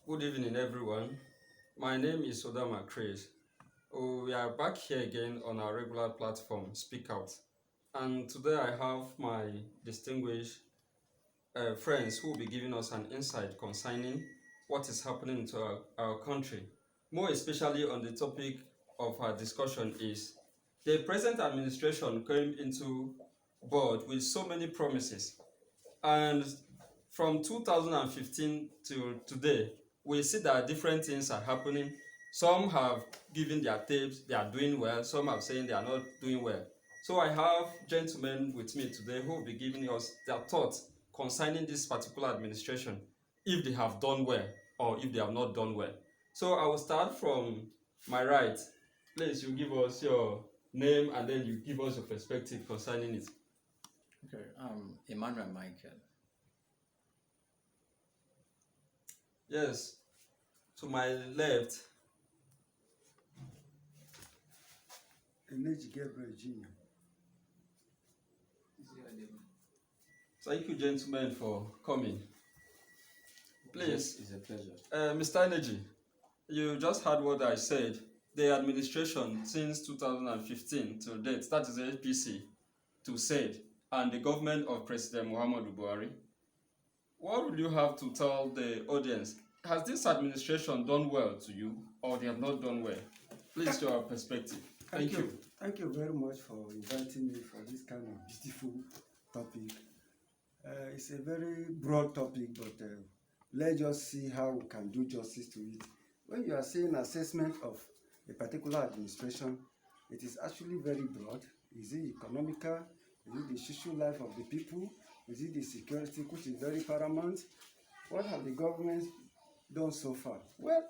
Good evening, everyone. My name is Odama Chris. We are back here again on our regular platform, Speak Out. And today I have my distinguished friends who will be giving us an insight concerning what is happening to our country. More especially on the topic of our discussion is the present administration came into board with so many promises. And from 2015 till today, we see that different things are happening. Some have given their tapes, they are doing well. Some have saying they are not doing well. So I have gentlemen with me today who will be giving us their thoughts concerning this particular administration, if they have done well or if they have not done well. So I will start from my right. Please, you give us your name and then you give us your perspective concerning it. Okay, Emmanuel Michael. Yes, to my left. Energy Gabriel Jr. Thank you, gentlemen, for coming. Please, It's a pleasure. Mr. Energy, you just heard what I said. The administration since 2015 till date, that is the APC, to said, and the government of President Muhammadu Buhari. What would you have to tell the audience? Has this administration done well to you, or they have not done well? Please, your perspective. Thank you. Thank you very much for inviting me for this kind of beautiful topic. It's a very broad topic, but let's just see how we can do justice to it. When you are saying assessment of a particular administration, it is actually very broad. Is it economical? Is it the social life of the people? Is it the security, which is very paramount? What have the governments done so far? Well,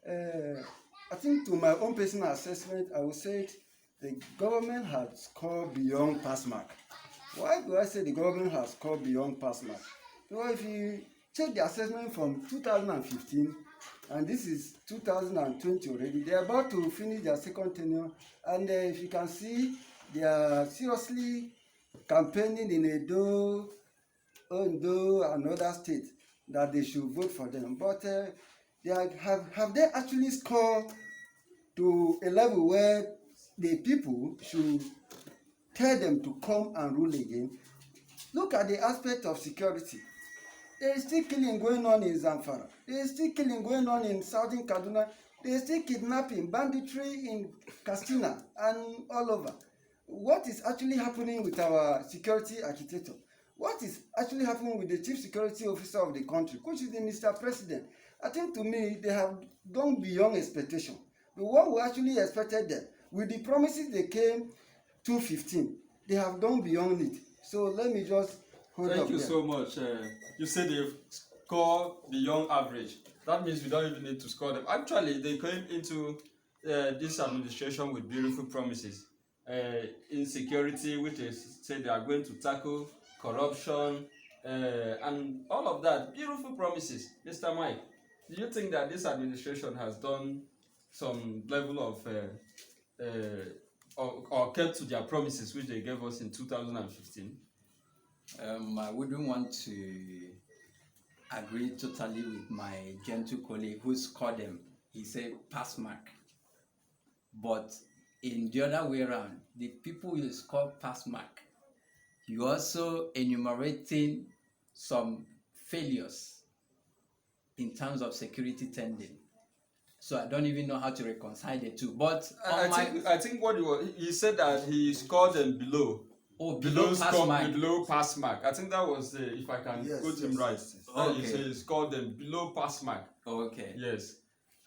I think to my own personal assessment, I would say the government has scored beyond pass mark. Why do I say the government has scored beyond pass mark? Because if you check the assessment from 2015, and this is 2020 already, they are about to finish their second tenure, and if you can see, they are seriously campaigning in Edo, Ondo, and other states that they should vote for them. But have they actually scored to a level where the people should tell them to come and rule again? Look at the aspect of security. There is still killing going on in Zamfara. There is still killing going on in southern Kaduna. There is still kidnapping, banditry in Katsina and all over. What is actually happening with our security architecture? What is actually happening with the chief security officer of the country, which is the Mr. President? I think to me, they have gone beyond expectation. But what we actually expected them, with the promises they came 2015, they have done beyond it. So let me just hold Thank up you there. so much. You said they've scored beyond average. That means we don't even need to score them. Actually, they came into this administration with beautiful promises. Insecurity, which is say they are going to tackle corruption, and all of that. Beautiful promises. Mr. Mike, do you think that this administration has done some level of or kept to their promises which they gave us in 2015? I wouldn't want to agree totally with my gentle colleague who scored them. He said pass mark. But in the other way around, the people you score pass mark, you also enumerating some failures in terms of security tending. So I don't even know how to reconcile the two. But I think what he said that he scored them below. Below pass mark. Below pass mark. I think that was if I can Yes, quote him yes, right. yes, yes. He said he scored them below pass mark. Okay. Yes.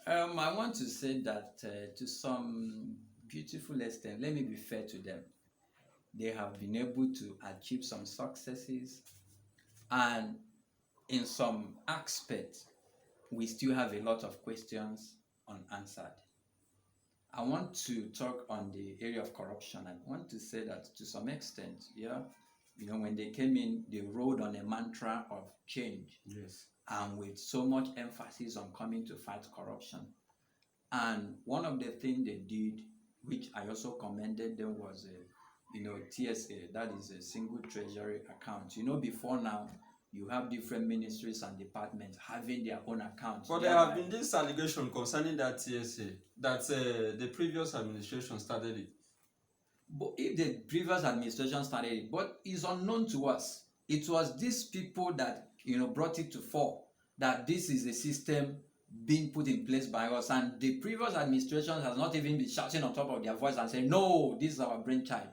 I want to say that to some beautiful extent, let me be fair to them. They have been able to achieve some successes, and in some aspects, we still have a lot of questions unanswered. I want to talk on the area of corruption. I want to say that to some extent, when they came in, they rode on a mantra of change. Yes. And with so much emphasis on coming to fight corruption. And one of the things they did, which I also commended them, was TSA, that is a single treasury account. Before now, You have different ministries and departments having their own accounts. But there have been this allegation concerning that TSA that the previous administration started it. But if the previous administration started it, but it's unknown to us. It was these people that brought it to fore that this is a system being put in place by us, and the previous administration has not even been shouting on top of their voice and saying, no, this is our brainchild.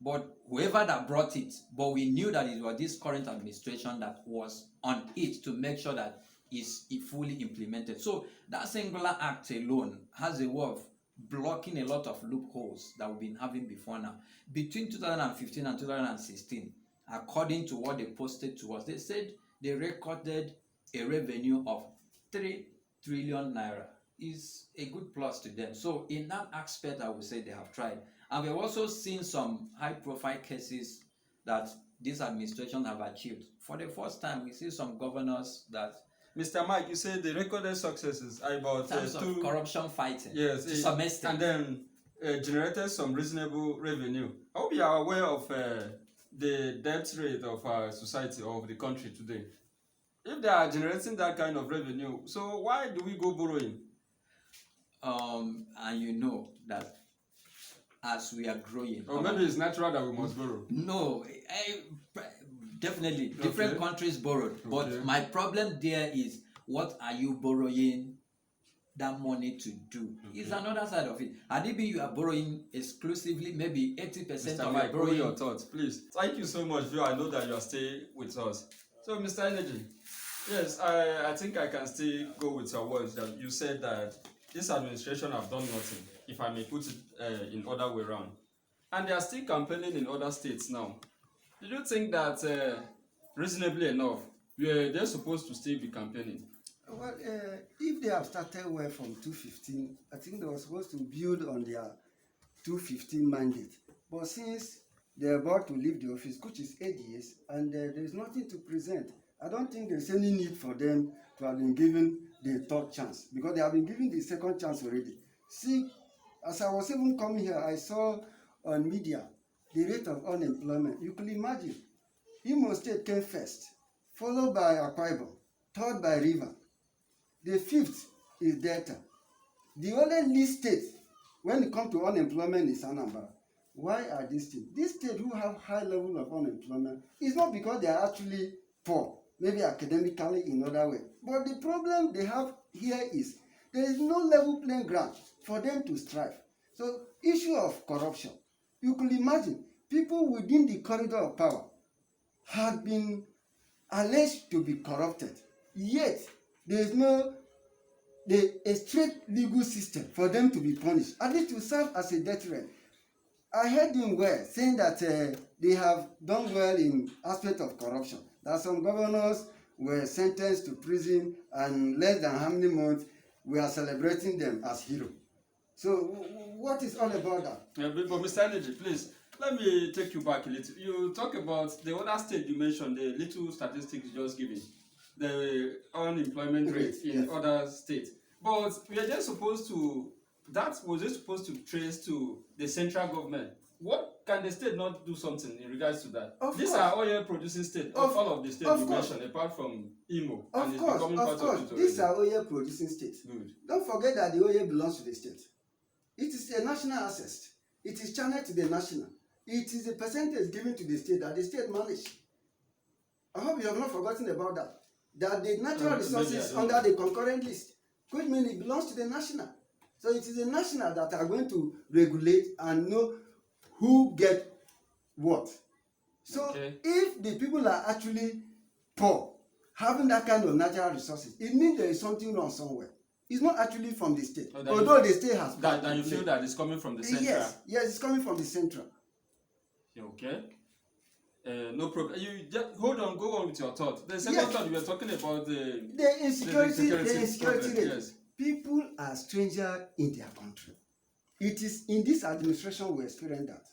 But whoever that brought it, but we knew that it was this current administration that was on it to make sure that it's fully implemented. So that singular act alone has a way of blocking a lot of loopholes that we've been having before now. Between 2015 and 2016, according to what they posted to us, they said they recorded a revenue of 3 trillion naira. Is a good plus to them. So in that aspect, I would say they have tried. And we've also seen some high-profile cases that this administration have achieved. For the first time, we see some governors that, Mr. Mike, you said the recorded successes are about in terms of corruption fighting, yes, to some extent, and then generated some reasonable revenue. I hope you are aware of the debt rate of our society, of the country today. If they are generating that kind of revenue, so why do we go borrowing? and you know that as we are growing, Or maybe it's natural that we must borrow. no, definitely different countries borrowed, but Okay. my problem there is, what are you borrowing that money to do? Is another side of it. Had it been you are borrowing exclusively, maybe 80% Mr. of Mike, your hold borrowing. your thoughts, please. Thank you so much, Vio. I know that you are staying with us. So, Mr. Energy, yes, I think I can still go with your words that you said that this administration have done nothing, if I may put it in other way around. And they are still campaigning in other states now. Do you think that reasonably enough, they're supposed to still be campaigning? Well, if they have started well from 2015, I think they were supposed to build on their 2015 mandate. But since they're about to leave the office, which is 8 years, and there's nothing to present, I don't think there's any need for them to have been given the third chance, because they have been given the second chance already. See, as I was even coming here, I saw on media the rate of unemployment. You could imagine, Imo State came first, followed by Akwa Ibom, third by River. The fifth is Delta. The only least state when it comes to unemployment is Anambra. Why are these states? These states who have high level of unemployment is not because they are actually poor, maybe academically in other way. But the problem they have here is there is no level playing ground for them to strive. So issue of corruption. You could imagine people within the corridor of power had been alleged to be corrupted, yet there is no a straight legal system for them to be punished, at least to serve as a deterrent. I heard him well saying that they have done well in aspect of corruption, that some governors were sentenced to prison and less than how many months we are celebrating them as heroes. So what is all about that? Yeah, but Mr. Energy, please, let me take you back a little. You talk about the other state you mentioned, the little statistics you just given, the unemployment rate in Yes. other states. But we are just supposed to, that was just supposed to trace to the central government. What can the state not do something in regards to that? Of These course. are oil producing states, all of the states of you course. mentioned, apart from Imo. Of and it's course, becoming of part course. it These already. are oil producing states. Good. Don't forget that the oil belongs to the state. It is a national asset. It is channeled to the national. It is a percentage given to the state that the state manage. I hope you have not forgotten about that. That the natural resources maybe under the concurrent list, which means it belongs to the national. So it is the national that are going to regulate and know who get what. So Okay. if the people are actually poor, having that kind of natural resources, it means there is something wrong somewhere. It's not actually from the state, Oh, that although you- the state has That part you to feel play. that it's coming from the central. Yes, it's coming from the central. Okay. No problem. You just hold on, go on with your thought. The second Yes. thought you were talking about the The insecurity problem, rate. yes. People are stranger in their country. It is in this administration we experience that.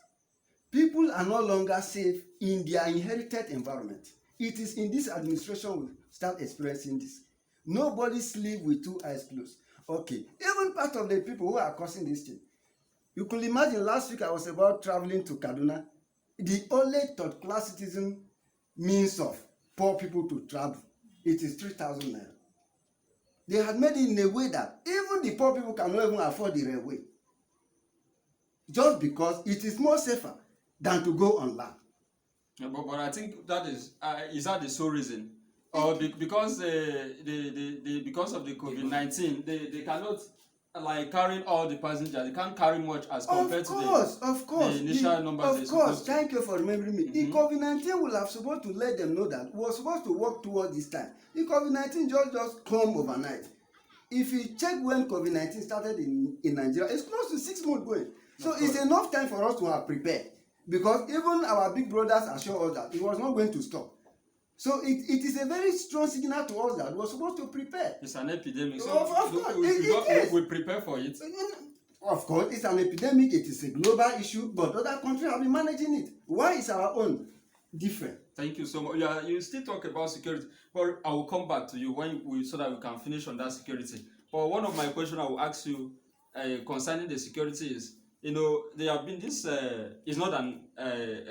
People are no longer safe in their inherited environment. It is in this administration we start experiencing this. Nobody sleep with two eyes closed. Okay, even part of the people who are causing this thing. You could imagine last week I was about traveling to Kaduna. The only third class citizen means of poor people to travel, it is 3,000 naira. They had made it in a way that even the poor people cannot even afford the railway, just because it is more safer than to go on land. Yeah, but I think that is that the sole reason, or because because of the COVID-19, they cannot like carrying all the passengers. They can't carry much as compared to the initial numbers they're Of course, supposed to. thank you for remembering me. The COVID-19 will have supposed to let them know that we were supposed to work towards this time. The COVID-19 just come overnight. If you check when COVID-19 started in Nigeria, it's close to 6 months going. So it's enough time for us to have prepared, because even our big brothers assure us that it was not going to stop. So it is a very strong signal to us that we're supposed to prepare. It's an epidemic, so Of course, we prepare for it. Of course, it's an epidemic, it is a global issue, but other countries have been managing it. Why is our own different? Thank you so much. Yeah, you still talk about security, but I will come back to you so that we can finish on that security. But one of my questions I will ask you concerning the security is, there have been this. It's not an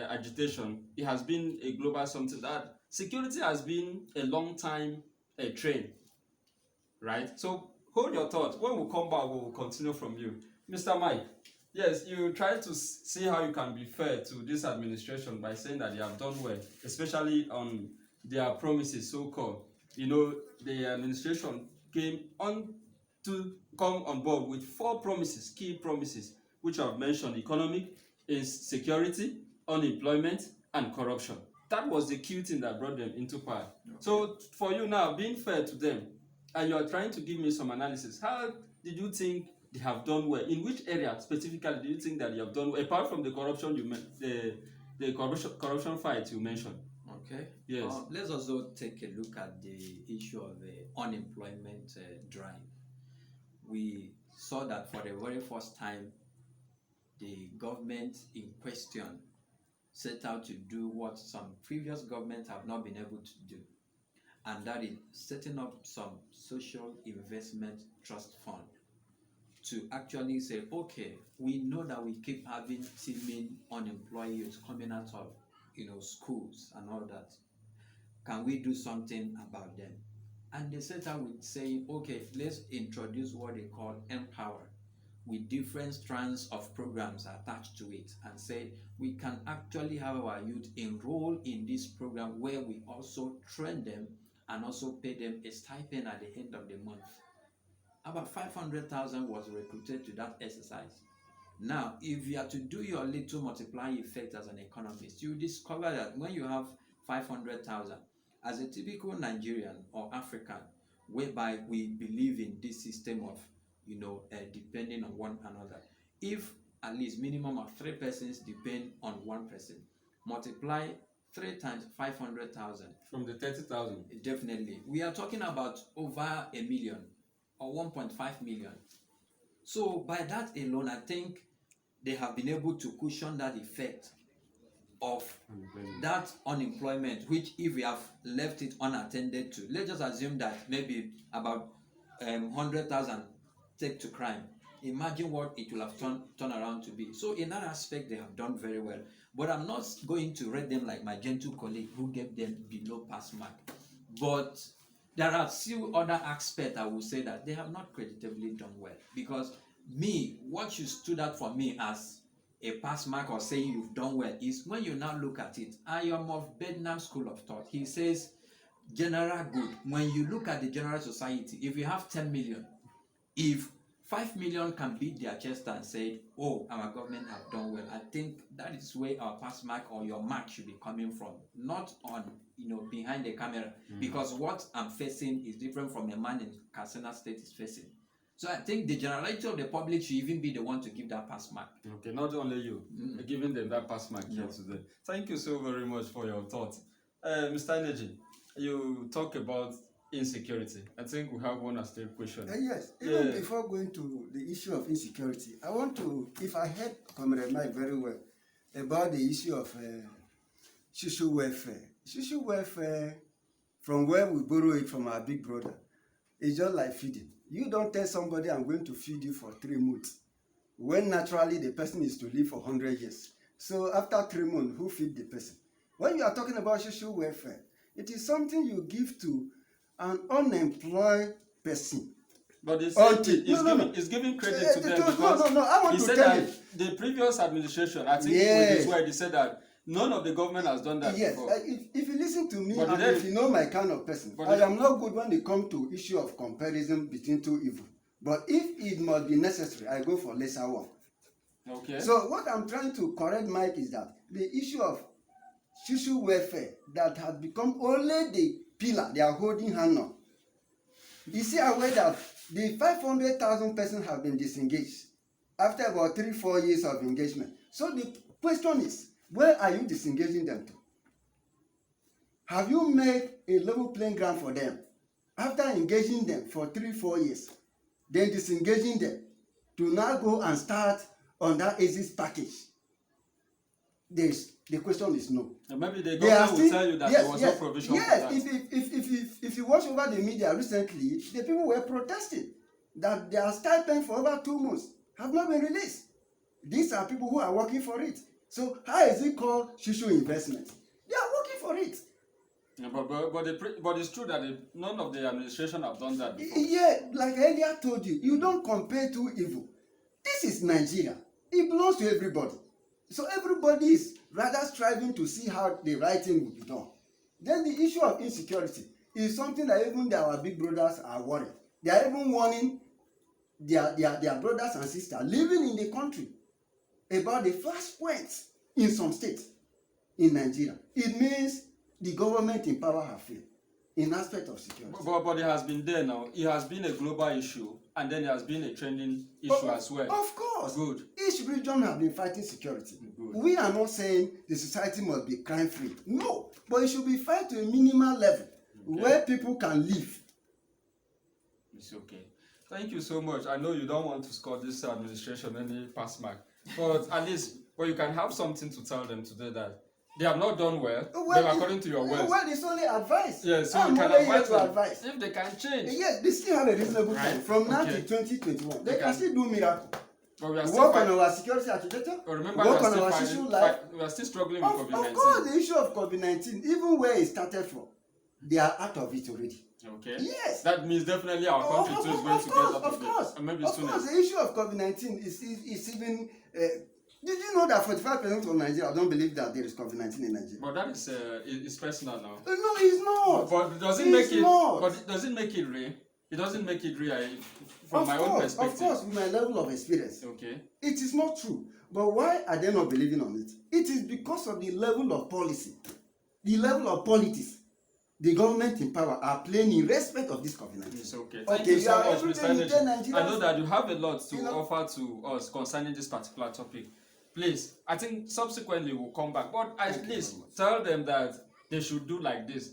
agitation. It has been a global something that security has been a long time trend, right? So hold your thought. When we come back, we will continue from you, Mr. Mike. Yes, you try to see how you can be fair to this administration by saying that they have done well, especially on their promises, so-called. The administration came on to come on board with 4 promises, key promises, which I've mentioned: economic insecurity, unemployment, and corruption. That was the key thing that brought them into power. Okay. So for you now, being fair to them, and you are trying to give me some analysis, how did you think they have done well? In which area specifically do you think that they have done well, apart from the corruption the corruption fight you mentioned? Okay. Yes. Let's also take a look at the issue of the unemployment drive. We saw that for the very first time, the government in question set out to do what some previous governments have not been able to do, and that is setting up some social investment trust fund to actually say, okay, we know that we keep having teeming unemployed youth coming out of schools and all that. Can we do something about them? And they set out with saying, okay, let's introduce what they call Empower, with different strands of programs attached to it, and say we can actually have our youth enroll in this program where we also train them and also pay them a stipend at the end of the month. About 500,000 was recruited to that exercise. Now, if you are to do your little multiplying effect as an economist, you discover that when you have 500,000, as a typical Nigerian or African, whereby we believe in this system of depending on one another, if at least minimum of 3 persons depend on one person, multiply 3 times 500,000 from the 30,000. Definitely, we are talking about over 1 million or 1.5 million. So by that alone, I think they have been able to cushion that effect of that unemployment, which if we have left it unattended to, let's just assume that maybe about 100,000 take to crime. Imagine what it will have turned around to be. So in that aspect, they have done very well. But I'm not going to rate them like my gentle colleague who gave them below pass mark. But there are still other aspects I will say that they have not creditably done well. Because what you stood out for me as a pass mark or saying you've done well is when you now look at it. I am of Bednam school of thought. He says general good. When you look at the general society, if you have 10 million, if 5 million can beat their chest and say, oh, our government have done well, I think that is where our pass mark or your mark should be coming from, not on behind the camera, because what I'm facing is different from a man in Katsina State is facing. So I think the generality of the public should even be the one to give that pass mark. Okay, not only you, giving them that pass mark here today. Thank you so very much for your thoughts. Mr. Energy, you talk about insecurity. I think we have one astute question. Yes, even before going to the issue of insecurity, I want to, if I heard Comrade Mike very well, about the issue of social welfare. Social welfare, from where we borrow it from our big brother, is just like feeding. You don't tell somebody I'm going to feed you for 3 months, when naturally the person is to live for 100 years. So after 3 months, who feed the person? When you are talking about social welfare, It is something you give to an unemployed person. But they said Until he's no, no, giving no. he's giving credit to them No, because no, no. I want he to said tell that you. the previous administration, I think with Yes. his word, he said that none of the government has done that Yes, before. if you listen to me But and then- if you know my kind of person, But I then- am not good when it comes to issue of comparison between two evil. But if it must be necessary, I go for lesser one. Okay. So what I'm trying to correct Mike is that the issue of social welfare that has become only the pillar they are holding hand on. Is he aware that the 500,000 persons have been disengaged after about 3-4 years of engagement? So the question is, where are you disengaging them to? Have you made a level playing ground for them after engaging them for 3-4 years, then disengaging them to now go and start on that exit package? The question is no. And maybe the They are government will still, tell you that yes, there was yes, no provision yes. for that. If you watch over the media recently, the people were protesting that their stipend for over 2 months have not been released. These are people who are working for it. So how is it called social investment? They are working for it. Yeah, but it's true that none of the administration have done that before. Yeah, like I earlier told you, you don't compare two evil. This is Nigeria. It belongs to everybody. So everybody is rather striving to see how the right thing will be done. Then the issue of insecurity is something that even our big brothers are worried. They are even warning their brothers and sisters living in the country about the flashpoints in some states in Nigeria. It means the government in power have failed in aspect of security. But it has been there now. It has been a global issue, and then it has been a trending issue as well. Of course. Good. Each region have been fighting security. Good. We are not saying the society must be crime free. No, but it should be fight to a minimal level where people can live. It's okay. Thank you so much. I know you don't want to score this administration any pass mark, but at least you can have something to tell them today that they have not done well, according to your words. Well, it's only advice. Yes, so I'm you can only here advise to them advise. if they can change. Yes, they still have a reasonable time. Right. From now Okay. to 2021, they Okay. can still do miracle. But we are Work still on our security architecture. But remember, work we are on still our fighting, social life. we are still struggling with Of COVID-19. course, the issue of COVID-19, even where it started from, they are out of it already. Okay. Yes. That means definitely our country too is going to get out of Of course, it. And maybe of sooner. course, the issue of COVID-19 is even. Did you know that 45% of Nigeria don't believe that there is COVID-19 in Nigeria? But that is personal now. No, it's not. But does it It's make it? not. But does it make it real? It doesn't make it real from my own perspective. Of course, with my level of experience, Okay. it is not true. But why are they not believing on it? It is because of the level of policy, the level of politics the government in power are playing in respect of this COVID-19. It's okay. Thank Okay, you so much, everything Mr. you tell Energy. Nigerians- I know that you have a lot to You know- offer to us concerning this particular topic. Please, I think subsequently we'll come back. But at Thank you least very much. tell them that they should do like this,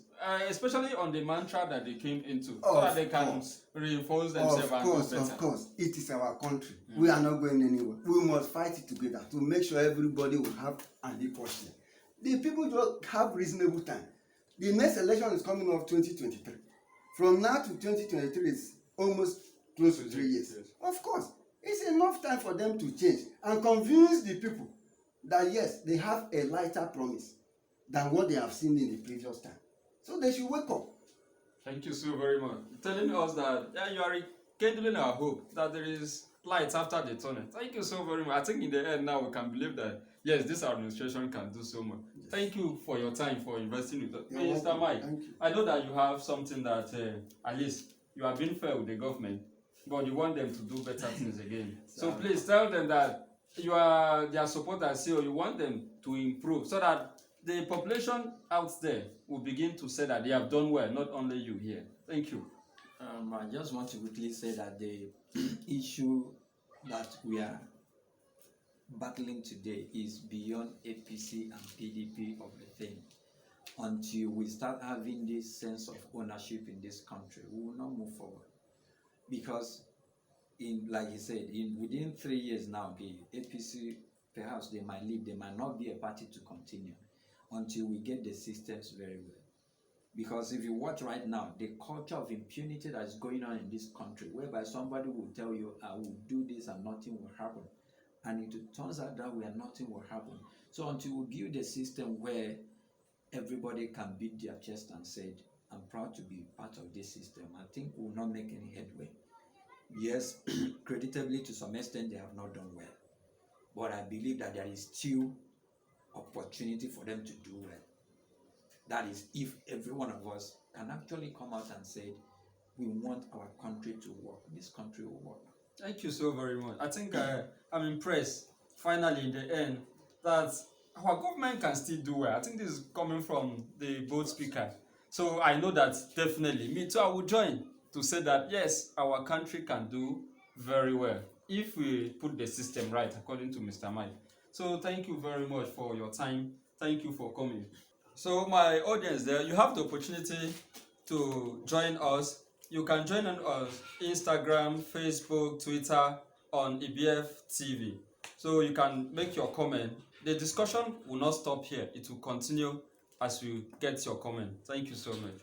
especially on the mantra that they came into, so Of that they can course. reinforce themselves and do better. Of course, it is our country. We are not going anywhere. We must fight it together to make sure everybody will have an equal share. The people just have reasonable time. The next election is coming up 2023. From now to 2023 is almost close to 3 years. Yes. Of course, it's enough time for them to change and convince the people that yes, they have a lighter promise than what they have seen in the previous time. So they should wake up. Thank you so very much. Telling us that you are rekindling our hope that there is light after the tunnel. Thank you so very much. I think in the end now we can believe that yes, this administration can do so much. Yes. Thank you for your time for investing with us. You're Mr. welcome. Mike, Thank you. I know that you have something that at least you have been fair with the government, but you want them to do better things again. So please tell them that you are their supporters here, you want them to improve so that the population out there will begin to say that they have done well, not only you here. Thank you. I just want to quickly say that the issue that we are battling today is beyond APC and PDP of the thing. Until we start having this sense of ownership in this country, we will not move forward. Because, like you said, within 3 years now, the APC, perhaps they might leave, they might not be a party to continue until we get the systems very well. Because if you watch right now, the culture of impunity that is going on in this country, whereby somebody will tell you, I will do this and nothing will happen. And it turns out that way and nothing will happen. So until we build a system where everybody can beat their chest and say, I'm proud to be part of this system, I think we will not make any headway. Yes, creditably, to some extent, they have not done well. But I believe that there is still opportunity for them to do well. That is, if every one of us can actually come out and say, we want our country to work, this country will work. Thank you so very much. I think I'm impressed, finally, in the end, that our government can still do well. I think this is coming from the both speaker. So I know that definitely, me too, I will join to say that, yes, our country can do very well if we put the system right, according to Mr. Mike. So thank you very much for your time. Thank you for coming. So my audience there, you have the opportunity to join us. You can join on us Instagram, Facebook, Twitter, on EBF TV. So you can make your comment. The discussion will not stop here. It will continue as we get your comment. Thank you so much.